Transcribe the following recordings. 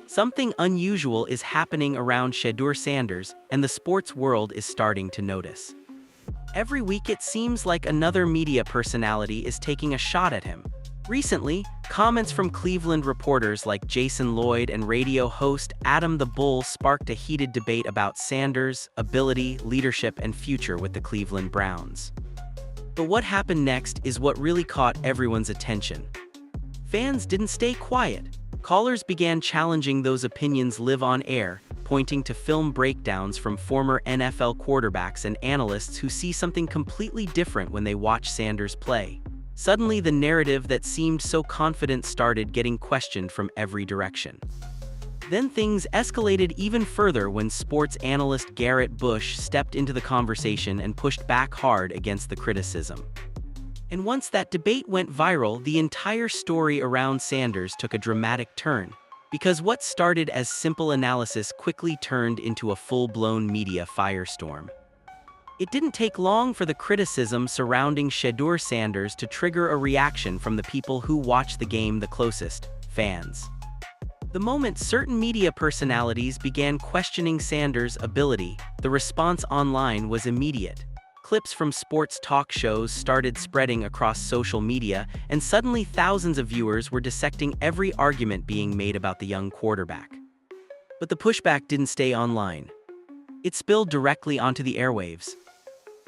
Something unusual is happening around Shedeur Sanders, and the sports world is starting to notice. Every week it seems like another media personality is taking a shot at him. Recently, comments from Cleveland reporters like Jason Lloyd and radio host Adam the Bull sparked a heated debate about Sanders' ability, leadership, and future with the Cleveland Browns. But what happened next is what really caught everyone's attention. Fans didn't stay quiet. Callers began challenging those opinions live on air, pointing to film breakdowns from former NFL quarterbacks and analysts who see something completely different when they watch Sanders play. Suddenly, the narrative that seemed so confident started getting questioned from every direction. Then things escalated even further when sports analyst Garrett Bush stepped into the conversation and pushed back hard against the criticism. And once that debate went viral, the entire story around Sanders took a dramatic turn, because what started as simple analysis quickly turned into a full-blown media firestorm. It didn't take long for the criticism surrounding Shedeur Sanders to trigger a reaction from the people who watch the game the closest, fans. The moment certain media personalities began questioning Sanders' ability, the response online was immediate. Clips from sports talk shows started spreading across social media, and suddenly thousands of viewers were dissecting every argument being made about the young quarterback. But the pushback didn't stay online. It spilled directly onto the airwaves.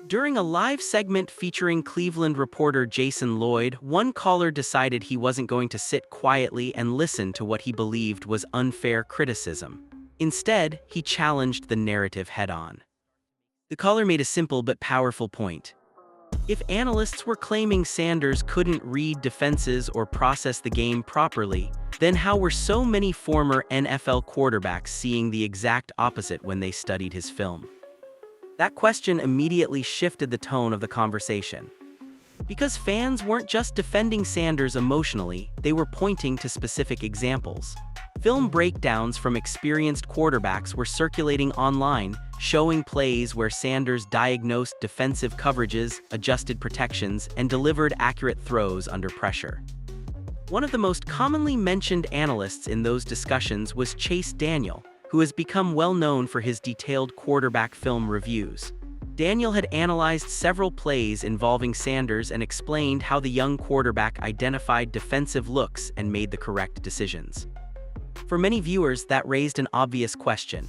During a live segment featuring Cleveland reporter Jason Lloyd, one caller decided he wasn't going to sit quietly and listen to what he believed was unfair criticism. Instead, he challenged the narrative head-on. The caller made a simple but powerful point. If analysts were claiming Sanders couldn't read defenses or process the game properly, then how were so many former NFL quarterbacks seeing the exact opposite when they studied his film? That question immediately shifted the tone of the conversation. Because fans weren't just defending Sanders emotionally, they were pointing to specific examples. Film breakdowns from experienced quarterbacks were circulating online, showing plays where Sanders diagnosed defensive coverages, adjusted protections, and delivered accurate throws under pressure. One of the most commonly mentioned analysts in those discussions was Chase Daniel, who has become well known for his detailed quarterback film reviews. Daniel had analyzed several plays involving Sanders and explained how the young quarterback identified defensive looks and made the correct decisions. For many viewers, that raised an obvious question.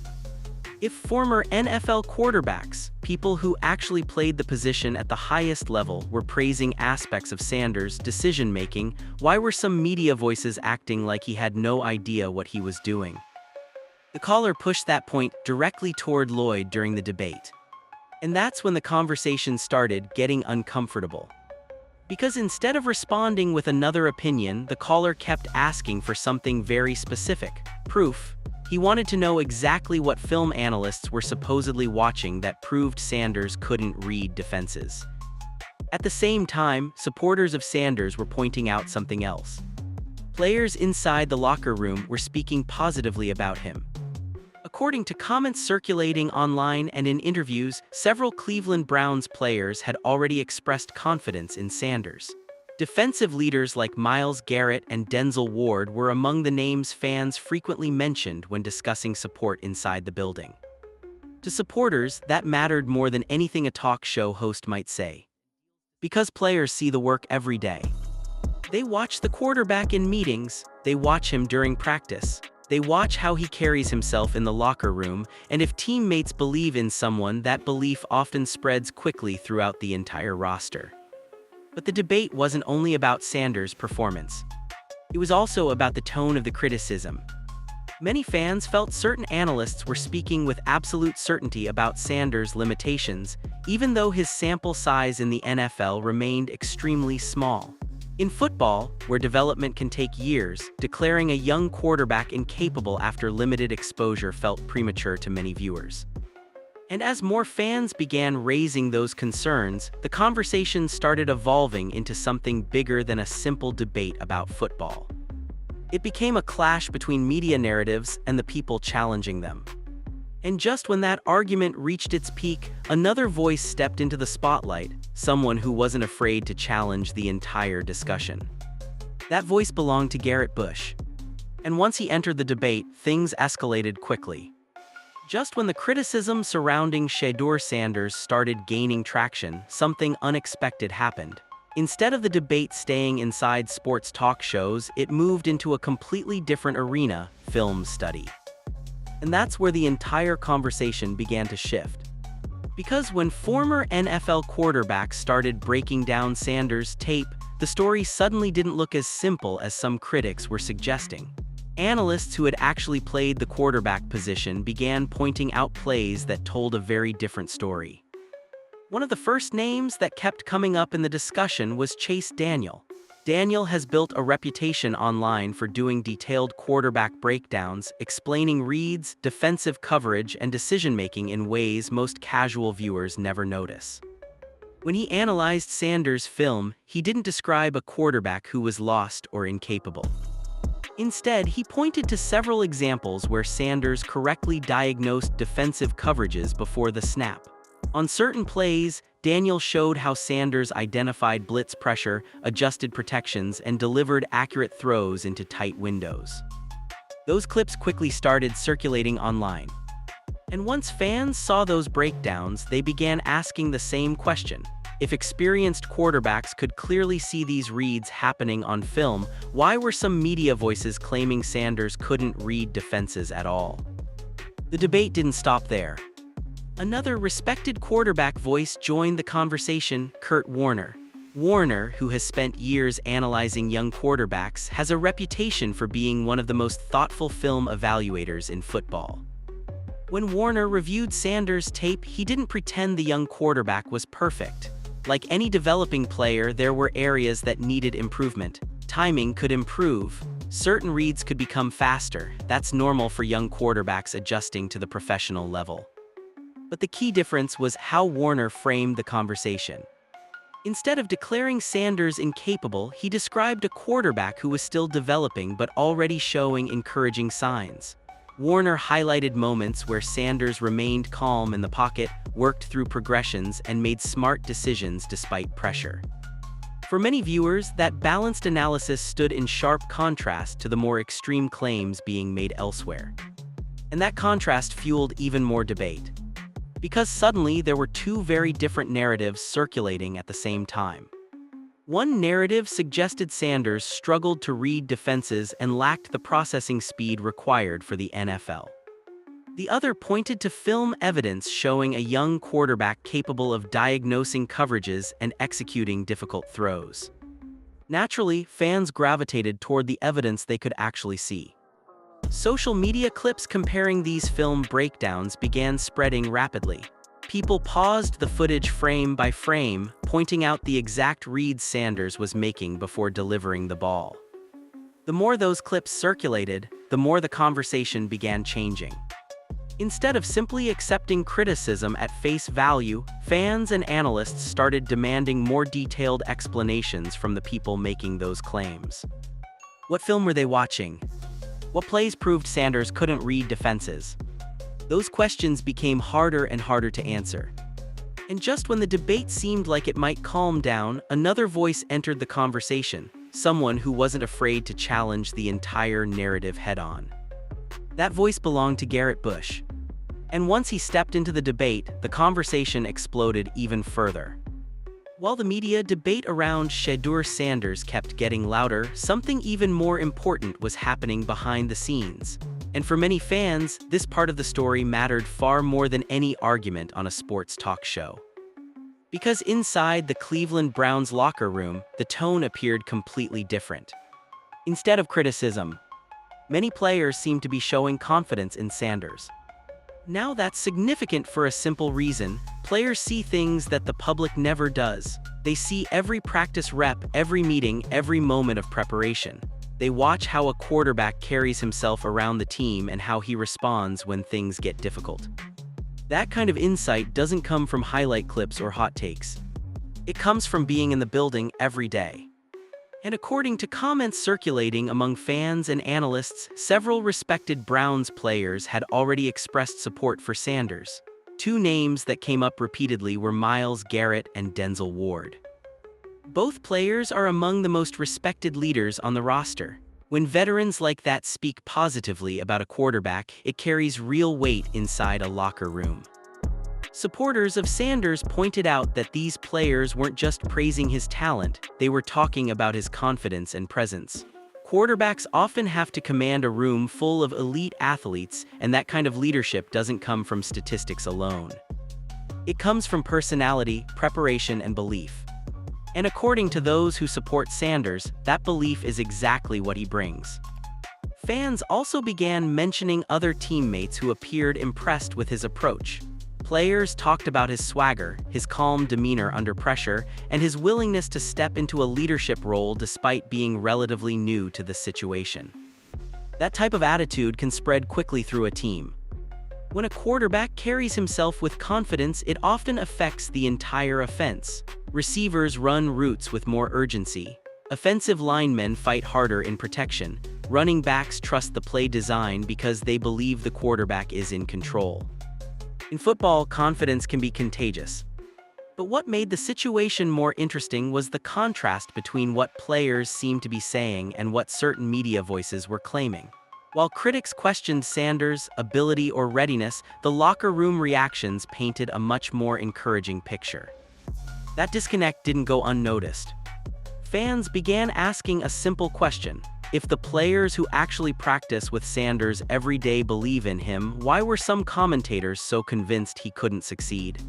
If former NFL quarterbacks, people who actually played the position at the highest level, were praising aspects of Sanders' decision-making, why were some media voices acting like he had no idea what he was doing? The caller pushed that point directly toward Lloyd during the debate. And that's when the conversation started getting uncomfortable. Because instead of responding with another opinion, the caller kept asking for something very specific, proof. He wanted to know exactly what film analysts were supposedly watching that proved Sanders couldn't read defenses. At the same time, supporters of Sanders were pointing out something else. Players inside the locker room were speaking positively about him. According to comments circulating online and in interviews, several Cleveland Browns players had already expressed confidence in Sanders. Defensive leaders like Myles Garrett and Denzel Ward were among the names fans frequently mentioned when discussing support inside the building. To supporters, that mattered more than anything a talk show host might say. Because players see the work every day. They watch the quarterback in meetings, they watch him during practice. They watch how he carries himself in the locker room, and if teammates believe in someone, that belief often spreads quickly throughout the entire roster. But the debate wasn't only about Sanders' performance. It was also about the tone of the criticism. Many fans felt certain analysts were speaking with absolute certainty about Sanders' limitations, even though his sample size in the NFL remained extremely small. In football, where development can take years, declaring a young quarterback incapable after limited exposure felt premature to many viewers. And as more fans began raising those concerns, the conversation started evolving into something bigger than a simple debate about football. It became a clash between media narratives and the people challenging them. And just when that argument reached its peak, another voice stepped into the spotlight, someone who wasn't afraid to challenge the entire discussion. That voice belonged to Garrett Bush. And once he entered the debate, things escalated quickly. Just when the criticism surrounding Shedeur Sanders started gaining traction, something unexpected happened. Instead of the debate staying inside sports talk shows, it moved into a completely different arena, film study. And that's where the entire conversation began to shift. Because when former NFL quarterbacks started breaking down Sanders' tape, the story suddenly didn't look as simple as some critics were suggesting. Analysts who had actually played the quarterback position began pointing out plays that told a very different story. One of the first names that kept coming up in the discussion was Chase Daniel. Daniel has built a reputation online for doing detailed quarterback breakdowns, explaining reads, defensive coverage, and decision-making in ways most casual viewers never notice. When he analyzed Sanders' film, he didn't describe a quarterback who was lost or incapable. Instead, he pointed to several examples where Sanders correctly diagnosed defensive coverages before the snap. On certain plays, Daniel showed how Sanders identified blitz pressure, adjusted protections, and delivered accurate throws into tight windows. Those clips quickly started circulating online. And once fans saw those breakdowns, they began asking the same question. If experienced quarterbacks could clearly see these reads happening on film, why were some media voices claiming Sanders couldn't read defenses at all? The debate didn't stop there. Another respected quarterback voice joined the conversation, Kurt Warner. Warner, who has spent years analyzing young quarterbacks, has a reputation for being one of the most thoughtful film evaluators in football. When Warner reviewed Sanders' tape, he didn't pretend the young quarterback was perfect. Like any developing player, there were areas that needed improvement. Timing could improve. Certain reads could become faster. That's normal for young quarterbacks adjusting to the professional level. But the key difference was how Warner framed the conversation. Instead of declaring Sanders incapable, he described a quarterback who was still developing but already showing encouraging signs. Warner highlighted moments where Sanders remained calm in the pocket, worked through progressions, and made smart decisions despite pressure. For many viewers, that balanced analysis stood in sharp contrast to the more extreme claims being made elsewhere. And that contrast fueled even more debate. Because suddenly there were two very different narratives circulating at the same time. One narrative suggested Sanders struggled to read defenses and lacked the processing speed required for the NFL. The other pointed to film evidence showing a young quarterback capable of diagnosing coverages and executing difficult throws. Naturally, fans gravitated toward the evidence they could actually see. Social media clips comparing these film breakdowns began spreading rapidly. People paused the footage frame by frame, pointing out the exact reads Sanders was making before delivering the ball. The more those clips circulated, the more the conversation began changing. Instead of simply accepting criticism at face value, fans and analysts started demanding more detailed explanations from the people making those claims. What film were they watching? What plays proved Sanders couldn't read defenses? Those questions became harder and harder to answer. And just when the debate seemed like it might calm down, another voice entered the conversation, someone who wasn't afraid to challenge the entire narrative head-on. That voice belonged to Garrett Bush. And once he stepped into the debate, the conversation exploded even further. While the media debate around Shedeur Sanders kept getting louder, something even more important was happening behind the scenes. And for many fans, this part of the story mattered far more than any argument on a sports talk show. Because inside the Cleveland Browns locker room, the tone appeared completely different. Instead of criticism, many players seemed to be showing confidence in Sanders. Now that's significant for a simple reason. Players see things that the public never does. They see every practice rep, every meeting, every moment of preparation. They watch how a quarterback carries himself around the team and how he responds when things get difficult. That kind of insight doesn't come from highlight clips or hot takes. It comes from being in the building every day. And according to comments circulating among fans and analysts, several respected Browns players had already expressed support for Sanders. Two names that came up repeatedly were Myles Garrett and Denzel Ward. Both players are among the most respected leaders on the roster. When veterans like that speak positively about a quarterback, it carries real weight inside a locker room. Supporters of Sanders pointed out that these players weren't just praising his talent, they were talking about his confidence and presence. Quarterbacks often have to command a room full of elite athletes, and that kind of leadership doesn't come from statistics alone. It comes from personality, preparation, and belief. And according to those who support Sanders, that belief is exactly what he brings. Fans also began mentioning other teammates who appeared impressed with his approach. Players talked about his swagger, his calm demeanor under pressure, and his willingness to step into a leadership role despite being relatively new to the situation. That type of attitude can spread quickly through a team. When a quarterback carries himself with confidence, it often affects the entire offense. Receivers run routes with more urgency. Offensive linemen fight harder in protection. Running backs trust the play design because they believe the quarterback is in control. In football, confidence can be contagious. But what made the situation more interesting was the contrast between what players seemed to be saying and what certain media voices were claiming. While critics questioned Sanders' ability or readiness, the locker room reactions painted a much more encouraging picture. That disconnect didn't go unnoticed. Fans began asking a simple question. If the players who actually practice with Sanders every day believe in him, why were some commentators so convinced he couldn't succeed?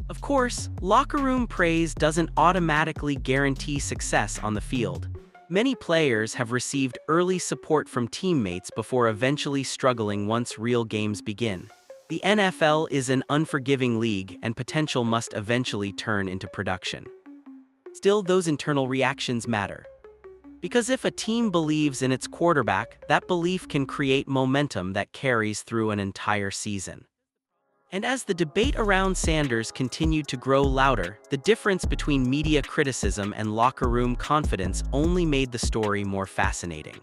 Of course, locker room praise doesn't automatically guarantee success on the field. Many players have received early support from teammates before eventually struggling once real games begin. The NFL is an unforgiving league, and potential must eventually turn into production. Still, those internal reactions matter. Because if a team believes in its quarterback, that belief can create momentum that carries through an entire season. And as the debate around Sanders continued to grow louder, the difference between media criticism and locker room confidence only made the story more fascinating.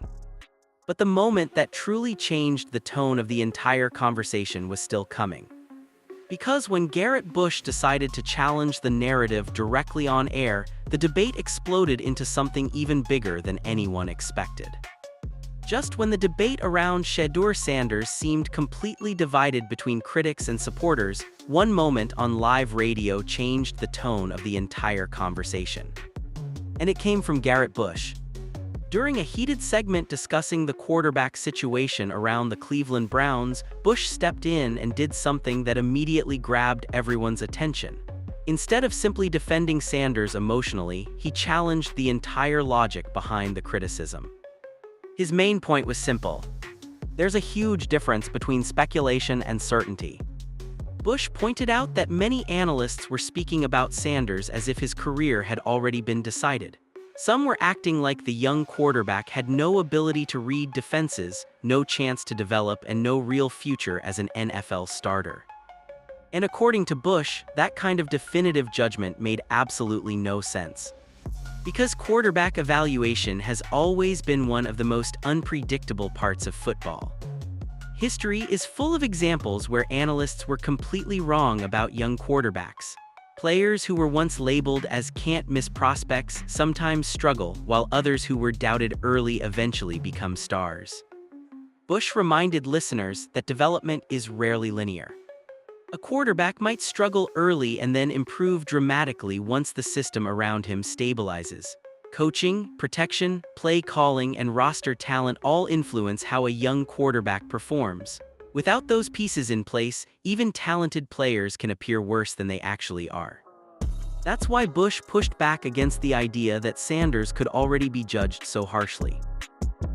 But the moment that truly changed the tone of the entire conversation was still coming. Because when Garrett Bush decided to challenge the narrative directly on air, the debate exploded into something even bigger than anyone expected. Just when the debate around Shedeur Sanders seemed completely divided between critics and supporters, one moment on live radio changed the tone of the entire conversation. And it came from Garrett Bush. During a heated segment discussing the quarterback situation around the Cleveland Browns, Bush stepped in and did something that immediately grabbed everyone's attention. Instead of simply defending Sanders emotionally, he challenged the entire logic behind the criticism. His main point was simple. There's a huge difference between speculation and certainty. Bush pointed out that many analysts were speaking about Sanders as if his career had already been decided. Some were acting like the young quarterback had no ability to read defenses, no chance to develop, and no real future as an NFL starter. And according to Bush, that kind of definitive judgment made absolutely no sense. Because quarterback evaluation has always been one of the most unpredictable parts of football. History is full of examples where analysts were completely wrong about young quarterbacks. Players who were once labeled as can't-miss prospects sometimes struggle, while others who were doubted early eventually become stars. Bush reminded listeners that development is rarely linear. A quarterback might struggle early and then improve dramatically once the system around him stabilizes. Coaching, protection, play calling, and roster talent all influence how a young quarterback performs. Without those pieces in place, even talented players can appear worse than they actually are. That's why Bush pushed back against the idea that Sanders could already be judged so harshly.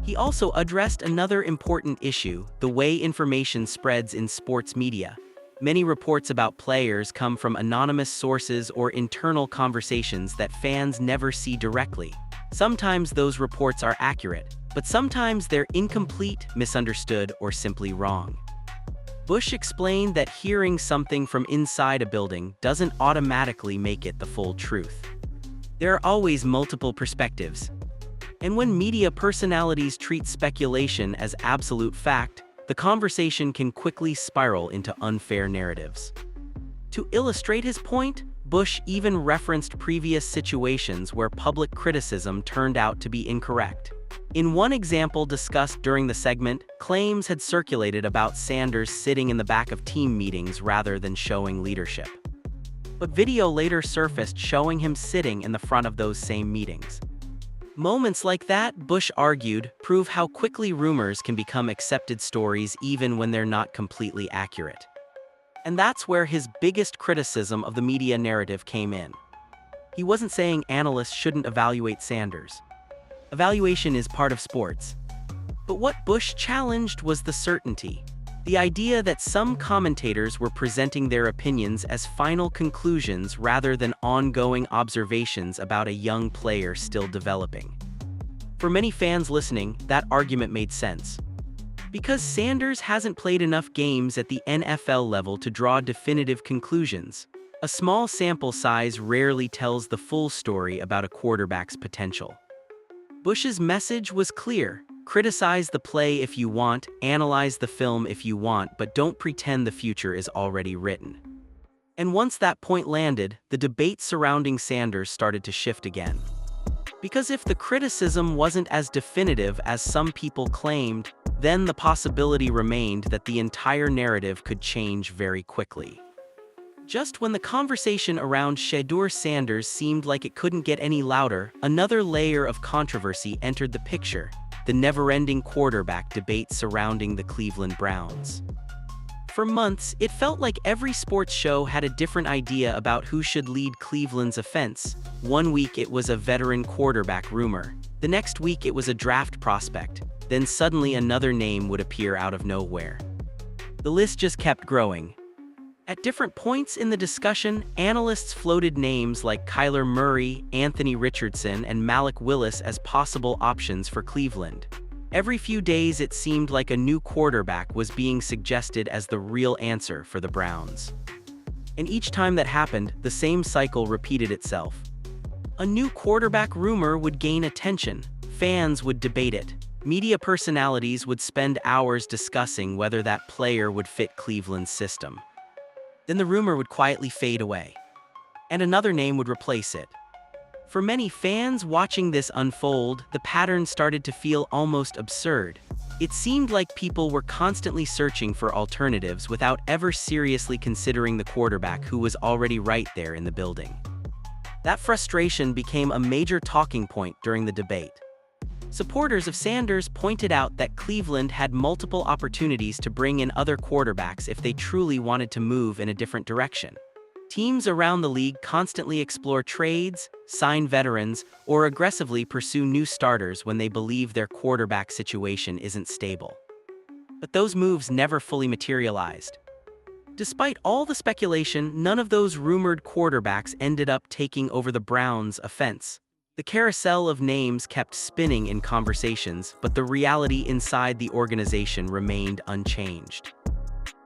He also addressed another important issue: the way information spreads in sports media. Many reports about players come from anonymous sources or internal conversations that fans never see directly. Sometimes those reports are accurate, but sometimes they're incomplete, misunderstood, or simply wrong. Bush explained that hearing something from inside a building doesn't automatically make it the full truth. There are always multiple perspectives. And when media personalities treat speculation as absolute fact, the conversation can quickly spiral into unfair narratives. To illustrate his point, Bush even referenced previous situations where public criticism turned out to be incorrect. In one example discussed during the segment, claims had circulated about Sanders sitting in the back of team meetings rather than showing leadership. But video later surfaced showing him sitting in the front of those same meetings. Moments like that, Bush argued, prove how quickly rumors can become accepted stories even when they're not completely accurate. And that's where his biggest criticism of the media narrative came in. He wasn't saying analysts shouldn't evaluate Sanders. Evaluation is part of sports. But what Bush challenged was the certainty. The idea that some commentators were presenting their opinions as final conclusions rather than ongoing observations about a young player still developing. For many fans listening, that argument made sense. Because Sanders hasn't played enough games at the NFL level to draw definitive conclusions, a small sample size rarely tells the full story about a quarterback's potential. Bush's message was clear. Criticize the play if you want, analyze the film if you want, but don't pretend the future is already written. And once that point landed, the debate surrounding Sanders started to shift again. Because if the criticism wasn't as definitive as some people claimed, then the possibility remained that the entire narrative could change very quickly. Just when the conversation around Shedeur Sanders seemed like it couldn't get any louder, another layer of controversy entered the picture: the never-ending quarterback debate surrounding the Cleveland Browns. For months, it felt like every sports show had a different idea about who should lead Cleveland's offense. One week it was a veteran quarterback rumor. The next week it was a draft prospect. Then suddenly another name would appear out of nowhere. The list just kept growing. At different points in the discussion, analysts floated names like Kyler Murray, Anthony Richardson, and Malik Willis as possible options for Cleveland. Every few days it seemed like a new quarterback was being suggested as the real answer for the Browns. And each time that happened, the same cycle repeated itself. A new quarterback rumor would gain attention, fans would debate it, media personalities would spend hours discussing whether that player would fit Cleveland's system. Then the rumor would quietly fade away, and another name would replace it. For many fans watching this unfold, the pattern started to feel almost absurd. It seemed like people were constantly searching for alternatives without ever seriously considering the quarterback who was already right there in the building. That frustration became a major talking point during the debate. Supporters of Sanders pointed out that Cleveland had multiple opportunities to bring in other quarterbacks if they truly wanted to move in a different direction. Teams around the league constantly explore trades, sign veterans, or aggressively pursue new starters when they believe their quarterback situation isn't stable. But those moves never fully materialized. Despite all the speculation, none of those rumored quarterbacks ended up taking over the Browns' offense. The carousel of names kept spinning in conversations, but the reality inside the organization remained unchanged.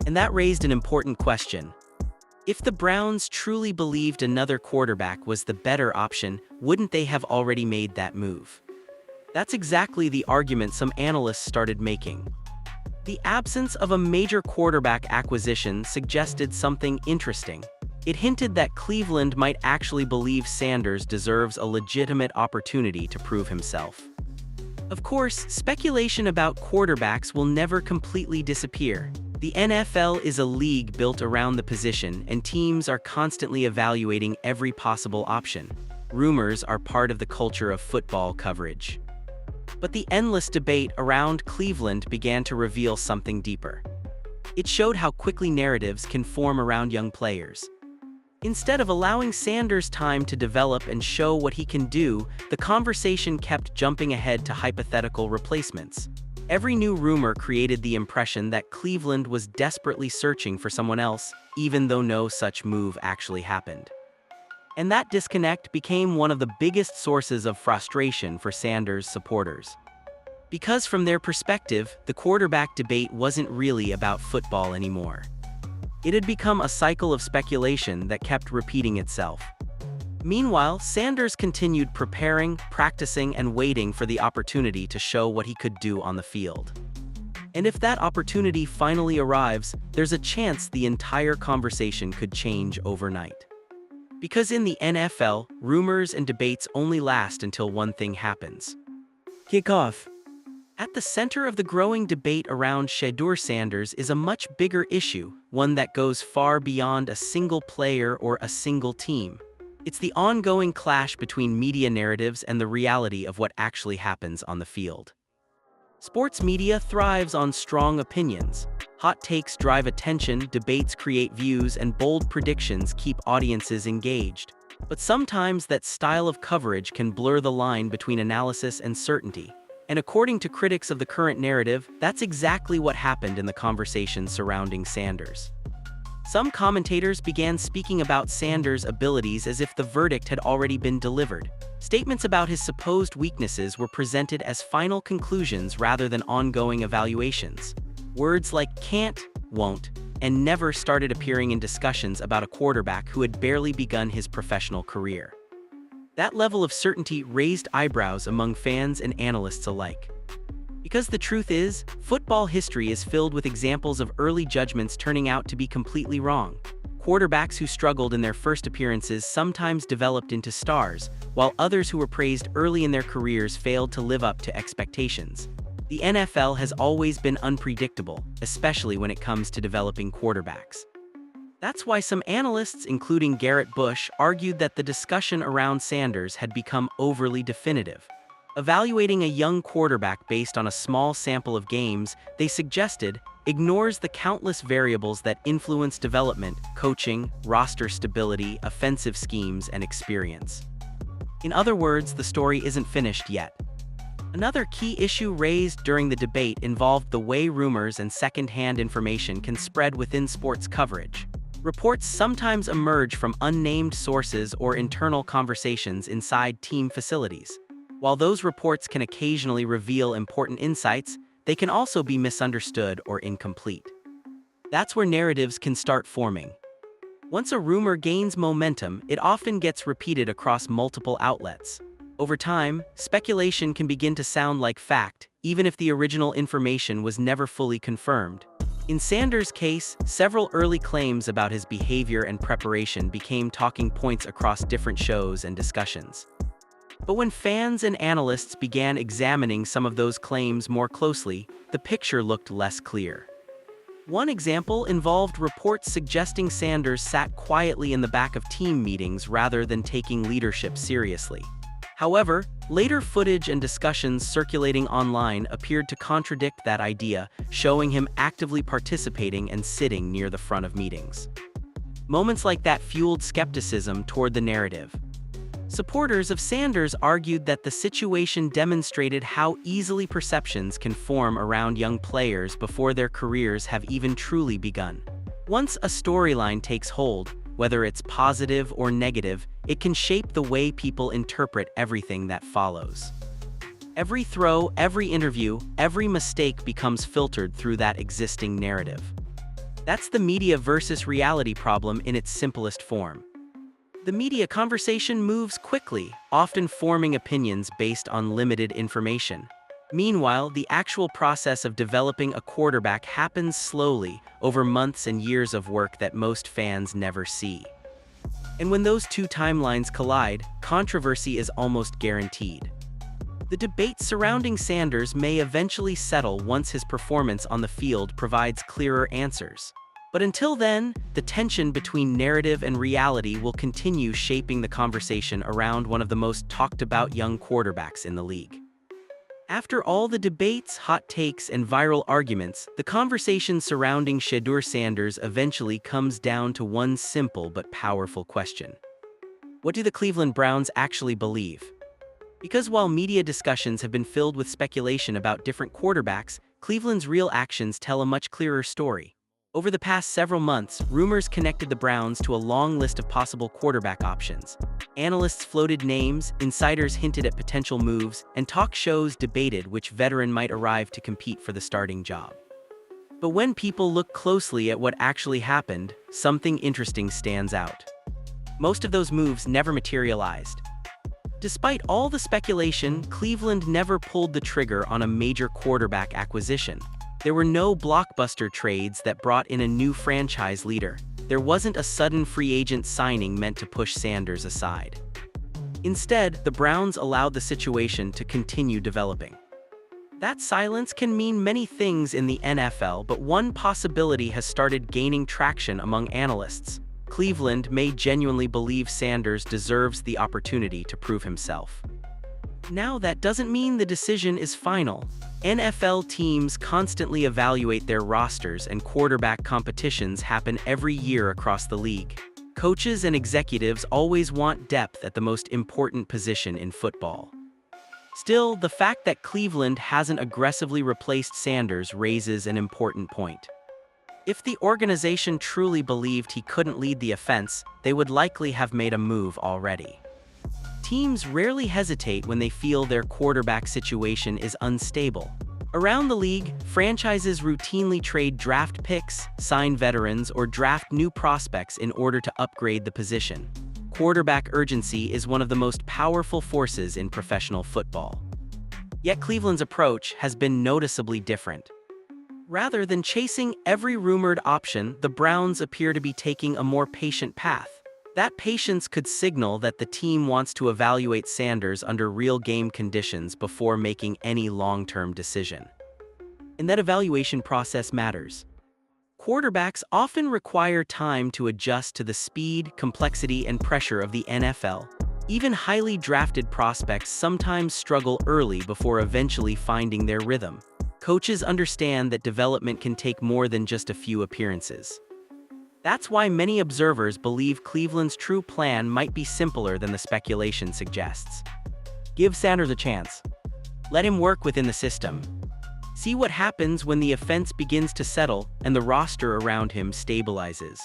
And that raised an important question. If the Browns truly believed another quarterback was the better option, wouldn't they have already made that move? That's exactly the argument some analysts started making. The absence of a major quarterback acquisition suggested something interesting. It hinted that Cleveland might actually believe Sanders deserves a legitimate opportunity to prove himself. Of course, speculation about quarterbacks will never completely disappear. The NFL is a league built around the position, and teams are constantly evaluating every possible option. Rumors are part of the culture of football coverage. But the endless debate around Cleveland began to reveal something deeper. It showed how quickly narratives can form around young players. Instead of allowing Sanders time to develop and show what he can do, the conversation kept jumping ahead to hypothetical replacements. Every new rumor created the impression that Cleveland was desperately searching for someone else, even though no such move actually happened. And that disconnect became one of the biggest sources of frustration for Sanders' supporters. Because from their perspective, the quarterback debate wasn't really about football anymore. It had become a cycle of speculation that kept repeating itself. Meanwhile, Sanders continued preparing, practicing, and waiting for the opportunity to show what he could do on the field. And if that opportunity finally arrives, there's a chance the entire conversation could change overnight. Because in the NFL, rumors and debates only last until one thing happens. Kickoff. At the center of the growing debate around Shedeur Sanders is a much bigger issue, one that goes far beyond a single player or a single team. It's the ongoing clash between media narratives and the reality of what actually happens on the field. Sports media thrives on strong opinions. Hot takes drive attention, debates create views, and bold predictions keep audiences engaged. But sometimes that style of coverage can blur the line between analysis and certainty. And according to critics of the current narrative, that's exactly what happened in the conversation surrounding Sanders. Some commentators began speaking about Sanders' abilities as if the verdict had already been delivered. Statements about his supposed weaknesses were presented as final conclusions rather than ongoing evaluations. Words like can't, won't, and never started appearing in discussions about a quarterback who had barely begun his professional career. That level of certainty raised eyebrows among fans and analysts alike. Because the truth is, football history is filled with examples of early judgments turning out to be completely wrong. Quarterbacks who struggled in their first appearances sometimes developed into stars, while others who were praised early in their careers failed to live up to expectations. The NFL has always been unpredictable, especially when it comes to developing quarterbacks. That's why some analysts, including Garrett Bush, argued that the discussion around Sanders had become overly definitive. Evaluating a young quarterback based on a small sample of games, they suggested, ignores the countless variables that influence development, coaching, roster stability, offensive schemes, and experience. In other words, the story isn't finished yet. Another key issue raised during the debate involved the way rumors and second-hand information can spread within sports coverage. Reports sometimes emerge from unnamed sources or internal conversations inside team facilities. While those reports can occasionally reveal important insights, they can also be misunderstood or incomplete. That's where narratives can start forming. Once a rumor gains momentum, it often gets repeated across multiple outlets. Over time, speculation can begin to sound like fact, even if the original information was never fully confirmed. In Sanders' case, several early claims about his behavior and preparation became talking points across different shows and discussions. But when fans and analysts began examining some of those claims more closely, the picture looked less clear. One example involved reports suggesting Sanders sat quietly in the back of team meetings rather than taking leadership seriously. However, later footage and discussions circulating online appeared to contradict that idea, showing him actively participating and sitting near the front of meetings. Moments like that fueled skepticism toward the narrative. Supporters of Sanders argued that the situation demonstrated how easily perceptions can form around young players before their careers have even truly begun. Once a storyline takes hold, whether it's positive or negative, it can shape the way people interpret everything that follows. Every throw, every interview, every mistake becomes filtered through that existing narrative. That's the media versus reality problem in its simplest form. The media conversation moves quickly, often forming opinions based on limited information. Meanwhile, the actual process of developing a quarterback happens slowly, over months and years of work that most fans never see. And when those two timelines collide, controversy is almost guaranteed. The debate surrounding Sanders may eventually settle once his performance on the field provides clearer answers. But until then, the tension between narrative and reality will continue shaping the conversation around one of the most talked about young quarterbacks in the league. After all the debates, hot takes, and viral arguments, the conversation surrounding Shedeur Sanders eventually comes down to one simple but powerful question. What do the Cleveland Browns actually believe? Because while media discussions have been filled with speculation about different quarterbacks, Cleveland's real actions tell a much clearer story. Over the past several months, rumors connected the Browns to a long list of possible quarterback options. Analysts floated names, insiders hinted at potential moves, and talk shows debated which veteran might arrive to compete for the starting job. But when people look closely at what actually happened, something interesting stands out. Most of those moves never materialized. Despite all the speculation, Cleveland never pulled the trigger on a major quarterback acquisition. There were no blockbuster trades that brought in a new franchise leader. There wasn't a sudden free agent signing meant to push Sanders aside. Instead, the Browns allowed the situation to continue developing. That silence can mean many things in the NFL, but one possibility has started gaining traction among analysts. Cleveland may genuinely believe Sanders deserves the opportunity to prove himself. Now, that doesn't mean the decision is final. NFL teams constantly evaluate their rosters, and quarterback competitions happen every year across the league. Coaches and executives always want depth at the most important position in football. Still, the fact that Cleveland hasn't aggressively replaced Sanders raises an important point. If the organization truly believed he couldn't lead the offense, they would likely have made a move already. Teams rarely hesitate when they feel their quarterback situation is unstable. Around the league, franchises routinely trade draft picks, sign veterans, or draft new prospects in order to upgrade the position. Quarterback urgency is one of the most powerful forces in professional football. Yet Cleveland's approach has been noticeably different. Rather than chasing every rumored option, the Browns appear to be taking a more patient path. That patience could signal that the team wants to evaluate Sanders under real game conditions before making any long-term decision. And that evaluation process matters. Quarterbacks often require time to adjust to the speed, complexity, and pressure of the NFL. Even highly drafted prospects sometimes struggle early before eventually finding their rhythm. Coaches understand that development can take more than just a few appearances. That's why many observers believe Cleveland's true plan might be simpler than the speculation suggests. Give Sanders a chance. Let him work within the system. See what happens when the offense begins to settle and the roster around him stabilizes.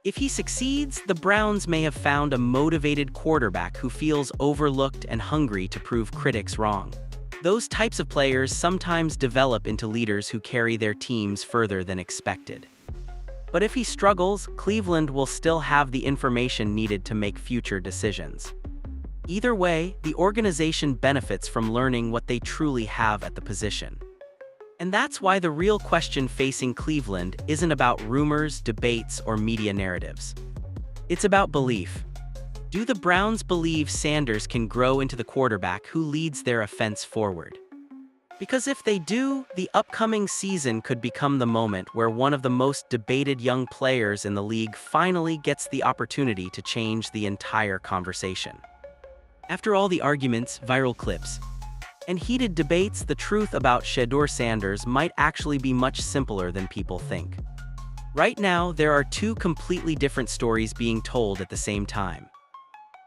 If he succeeds, the Browns may have found a motivated quarterback who feels overlooked and hungry to prove critics wrong. Those types of players sometimes develop into leaders who carry their teams further than expected. But if he struggles, Cleveland will still have the information needed to make future decisions. Either way, the organization benefits from learning what they truly have at the position. And that's why the real question facing Cleveland isn't about rumors, debates, or media narratives. It's about belief. Do the Browns believe Sanders can grow into the quarterback who leads their offense forward? Because if they do, the upcoming season could become the moment where one of the most debated young players in the league finally gets the opportunity to change the entire conversation. After all the arguments, viral clips, and heated debates, the truth about Shedeur Sanders might actually be much simpler than people think. Right now, there are two completely different stories being told at the same time.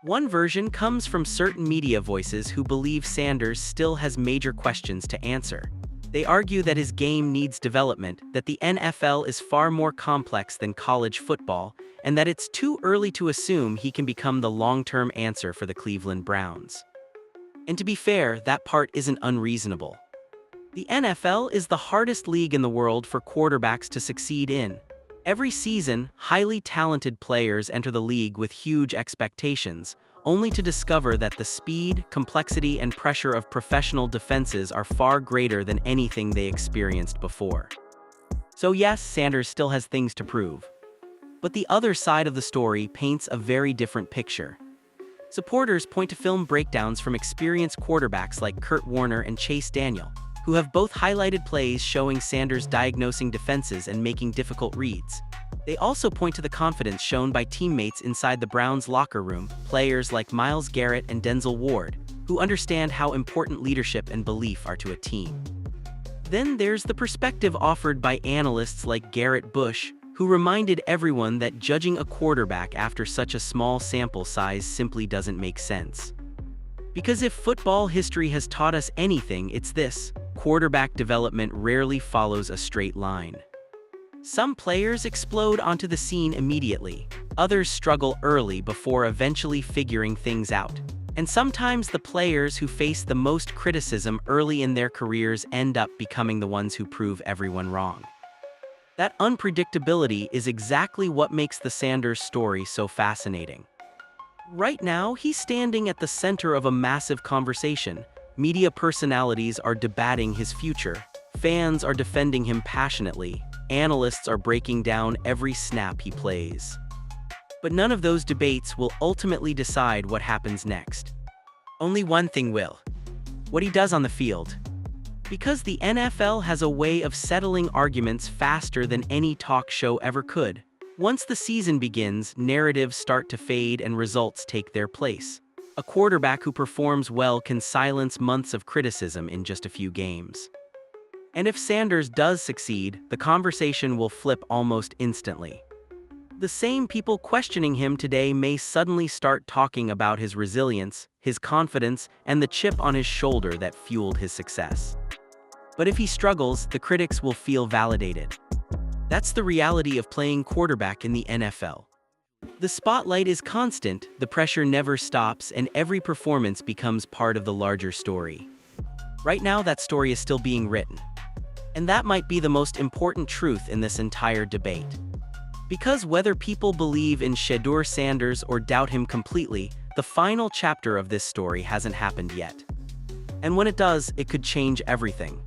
One version comes from certain media voices who believe Sanders still has major questions to answer. They argue that his game needs development, that the NFL is far more complex than college football, and that it's too early to assume he can become the long-term answer for the Cleveland Browns. And to be fair, that part isn't unreasonable. The NFL is the hardest league in the world for quarterbacks to succeed in. Every season, highly talented players enter the league with huge expectations, only to discover that the speed, complexity, and pressure of professional defenses are far greater than anything they experienced before. So yes, Sanders still has things to prove. But the other side of the story paints a very different picture. Supporters point to film breakdowns from experienced quarterbacks like Kurt Warner and Chase Daniel, who have both highlighted plays showing Sanders diagnosing defenses and making difficult reads. They also point to the confidence shown by teammates inside the Browns' locker room, players like Myles Garrett and Denzel Ward, who understand how important leadership and belief are to a team. Then there's the perspective offered by analysts like Garrett Bush, who reminded everyone that judging a quarterback after such a small sample size simply doesn't make sense. Because if football history has taught us anything, it's this: quarterback development rarely follows a straight line. Some players explode onto the scene immediately, others struggle early before eventually figuring things out. And sometimes the players who face the most criticism early in their careers end up becoming the ones who prove everyone wrong. That unpredictability is exactly what makes the Sanders story so fascinating. Right now, he's standing at the center of a massive conversation. Media personalities are debating his future, fans are defending him passionately, analysts are breaking down every snap he plays. But none of those debates will ultimately decide what happens next. Only one thing will: what he does on the field. Because the NFL has a way of settling arguments faster than any talk show ever could. Once the season begins, narratives start to fade and results take their place. A quarterback who performs well can silence months of criticism in just a few games. And if Sanders does succeed, the conversation will flip almost instantly. The same people questioning him today may suddenly start talking about his resilience, his confidence, and the chip on his shoulder that fueled his success. But if he struggles, the critics will feel validated. That's the reality of playing quarterback in the NFL. The spotlight is constant, the pressure never stops, and every performance becomes part of the larger story. Right now, that story is still being written. And that might be the most important truth in this entire debate. Because whether people believe in Shedeur Sanders or doubt him completely, the final chapter of this story hasn't happened yet. And when it does, it could change everything.